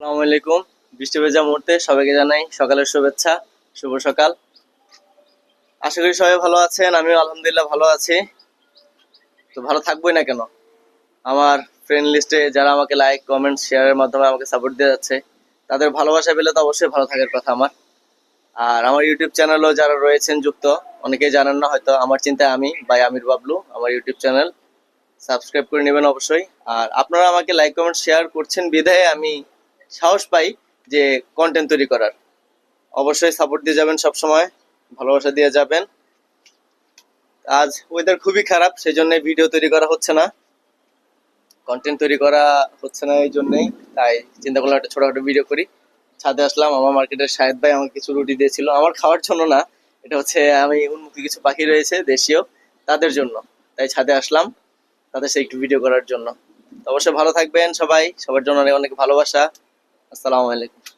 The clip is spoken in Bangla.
আসসালামু আলাইকুম। বৃষ্টি ভেজা মুহূর্তে সবাইকে জানাই সকালের শুভেচ্ছা। শুভ সকাল। আশা করি সবাই ভালো আছেন, আমিও আলহামদুলিল্লাহ ভালো আছি। তো ভালো থাকবোই না কেন, আমার ফ্রেন্ড লিস্টে যারা আমাকে লাইক কমেন্ট শেয়ারের মাধ্যমে আমাকে সাপোর্ট দিয়ে যাচ্ছে, তাদের ভালোবাসা পেলে তো অবশ্যই ভালো থাকার কথা আমার। আর আমার ইউটিউব চ্যানেলও যারা রয়েছেন যুক্ত, অনেকেই জানেন না হয়তো, আমার চিন্তায় আমি বাই আমির বাবলু, আমার ইউটিউব চ্যানেল সাবস্ক্রাইব করে নেবেন অবশ্যই। আর আপনারা আমাকে লাইক কমেন্ট শেয়ার করছেন বিধায় আমি সাহস পাই যে কন্টেন্ট তৈরি করার। অবশ্যই সাপোর্ট দিয়ে যাবেন, সব সময় ভালোবাসা দিয়ে যাবেন। আজ ওয়েদার খুবই খারাপ, সেই জন্য ভিডিও তৈরি করা হচ্ছে না, কন্টেন্ট তৈরি করা হচ্ছে না, এই জন্যই তাই চিন্তা করলাম একটা ছোটখাটো ভিডিও করি। ছাদে আসলাম, আমার মার্কেটের শাহেদ ভাই আমাকে কিছু রুটি দিয়েছিল, আমার খাওয়ার জন্য না, এটা হচ্ছে আমি উন্মুখী কিছু পাখি রয়েছে দেশীয়, তাদের জন্য। তাই ছাদে আসলাম তাদের সাথে একটু ভিডিও করার জন্য। তো অবশ্যই ভালো থাকবেন সবাই, সবার জন্য অনেক অনেক ভালোবাসা। আসসালামু আলাইকুম।